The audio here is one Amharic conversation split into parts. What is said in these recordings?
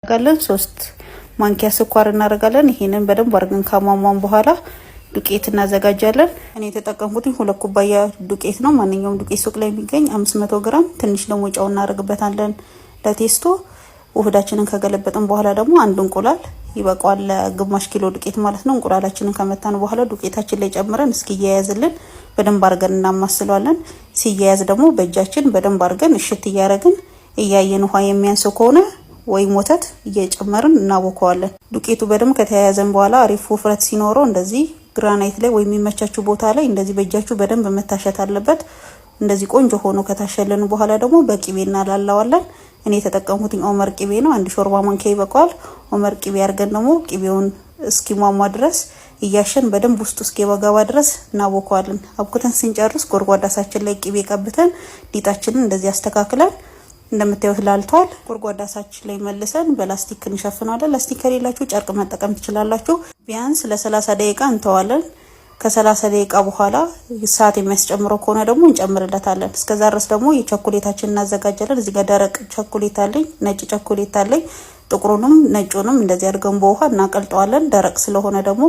ጋለን 3 ማንኪያ ስኳር እናደርጋለን። ይሄንን በደንብ አርገን ካሟሟን በኋላ ዱቄት እናዘጋጃለን። እኔ የተጠቀምኩት 2 ኩባያ ዱቄት ነው። ማንኛውም ዱቄት ሱቅ ላይ የሚገኝ 500 ግራም። ትንሽ ደግሞ ጨው እናደርግበታለን ለቴስቶ። ውህዳችንን ከገለበጥን በኋላ ደግሞ አንድ እንቁላል ይበቃዋል፣ ግማሽ ኪሎ ዱቄት ማለት ነው። እንቁላላችንን ከመታን በኋላ ዱቄታችን ላይ ጨምረን እስኪያያዝልን በደንብ አርገን እናማስለዋለን። ሲያያዝ ደግሞ በእጃችን በደንብ አርገን እሽት እያረግን እያየን ውሃ የሚያንሰው ከሆነ ወይ ወተት እየጨመርን እናቦከዋለን። ዱቄቱ በደንብ ከተያያዘን በኋላ አሪፍ ውፍረት ሲኖረው እንደዚህ ግራናይት ላይ ወይ የሚመቻችሁ ቦታ ላይ እንደዚህ በእጃችሁ በደንብ መታሸት አለበት። እንደዚህ ቆንጆ ሆኖ ከታሸልን በኋላ ደግሞ በቂቤ እናላላዋለን። እኔ የተጠቀምኩት ኦመር ቂቤ ነው። 1 ሾርባ ማንኪያ ይበቃዋል። ኦመር ቂቤ አርገን ደግሞ ቂቤውን እስኪሟሟ ድረስ እያሸን በደንብ ውስጡ እስኪገባ ድረስ እናቦከዋለን። አብኩተን ስንጨርስ ጎርጓዳ ሳችን ላይ ቂቤ ቀብተን ሊጣችንን እንደዚህ አስተካክለን እንደምታዩት ላልቷል። ጎርጓዳ ሳችን ላይ መልሰን በላስቲክ እንሸፍናለን። ላስቲክ ከሌላችሁ ጨርቅ መጠቀም ትችላላችሁ። ቢያንስ ለ30 ደቂቃ እንተዋለን። ከ30 ደቂቃ በኋላ ሰዓት የሚያስጨምረው ከሆነ ደግሞ እንጨምርለታለን። እስከዛ ድረስ ደግሞ የቸኮሌታችንን እናዘጋጃለን። እዚህ ጋር ደረቅ ቸኮሌት አለኝ፣ ነጭ ቸኮሌት አለኝ። ጥቁሩንም ነጩንም እንደዚህ አድርገን በውሃ እናቀልጠዋለን። ደረቅ ስለሆነ ደግሞ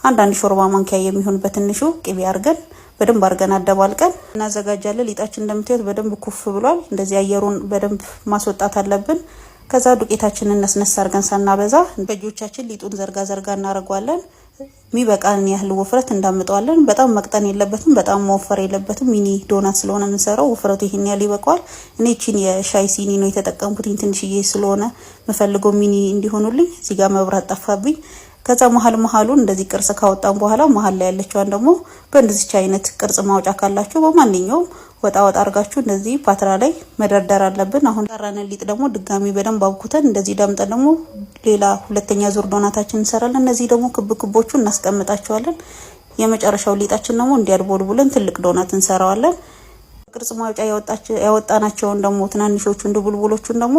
አንድ ሾርባ ማንኪያ የሚሆን በትንሹ ቅቤ አርገን በደንብ አርገን አደባልቀን እናዘጋጃለን። ሊጣችን እንደምታዩት በደንብ ኩፍ ብሏል። እንደዚህ አየሩን በደንብ ማስወጣት አለብን። ከዛ ዱቄታችንን ነስነስ አርገን ሳናበዛ በእጆቻችን ሊጡን ዘርጋ እናረጋለን። ሚበቃን ያህል ውፍረት እንዳምጣዋለን። በጣም መቅጠን የለበትም፣ በጣም መወፈር የለበትም። ሚኒ ዶናት ስለሆነ የምንሰራው ውፍረቱ ይሄን ያህል ይበቃዋል። እኔ እቺን የሻይ ሲኒ ነው የተጠቀምኩት፣ ትንሽዬ ስለሆነ መፈልገው ሚኒ እንዲሆኑልኝ። እዚህ ጋር መብራት ጠፋብኝ። ከዛ መሀሉን እንደዚህ ቅርጽ ካወጣን በኋላ መሀል ላይ ያለችዋን ደግሞ በእንደዚህ አይነት ቅርጽ ማውጫ ካላችሁ በማንኛውም ወጣ አርጋችሁ እንደዚህ ፓትራ ላይ መደርደር አለብን። አሁን ጠራን ሊጥ ደግሞ ድጋሚ በደንብ አብኩተን እንደዚህ ዳምጠን ደግሞ ሌላ ሁለተኛ ዙር ዶናታችን እንሰራለን። እነዚህ ደግሞ ክቦቹ እናስቀምጣቸዋለን። የመጨረሻው ሊጣችን ደግሞ እንዲያድቦልቡለን ትልቅ ዶናት እንሰራዋለን። ቅርጽ ማውጫ ያወጣናቸውን ደግሞ ትናንሾቹን ድቡልቡሎቹን ደግሞ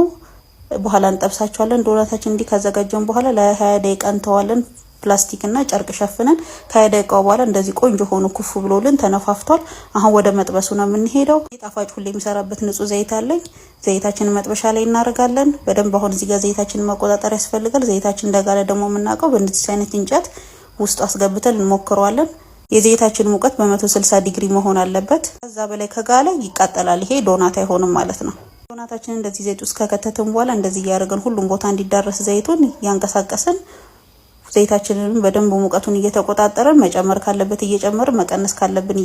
በኋላ እንጠብሳቸዋለን። ዶናታችን እንዲህ ካዘጋጀን በኋላ ለ20 ደቂቃ እንተዋለን። ፕላስቲክ እና ጨርቅ ሸፍነን ከ20 ደቂቃ በኋላ እንደዚህ ቆንጆ ሆኖ ኩፍ ብሎልን ተነፋፍቷል። አሁን ወደ መጥበሱ ነው የምንሄደው። ጣፋጭ ሁሌ የሚሰራበት ንጹህ ዘይት አለኝ። ዘይታችንን መጥበሻ ላይ እናደርጋለን በደንብ። አሁን እዚህ ጋር ዘይታችንን መቆጣጠር ያስፈልጋል። ዘይታችን እንደጋለ ደግሞ የምናውቀው በእንደዚህ አይነት እንጨት ውስጥ አስገብተን እንሞክረዋለን። የዘይታችን ሙቀት በ160 ዲግሪ መሆን አለበት። ከዛ በላይ ከጋለ ይቃጠላል። ይሄ ዶናት አይሆንም ማለት ነው። ዶናታችን እንደዚህ ዘይት ውስጥ ከከተትን በኋላ እንደዚህ ያደርገን ሁሉም ቦታ እንዲዳረስ ዘይቱን ያንቀሳቀስን ዘይታችንን በደንብ ሙቀቱን እየተቆጣጠረን መጨመር ካለበት እየጨመርን መቀነስ ካለብን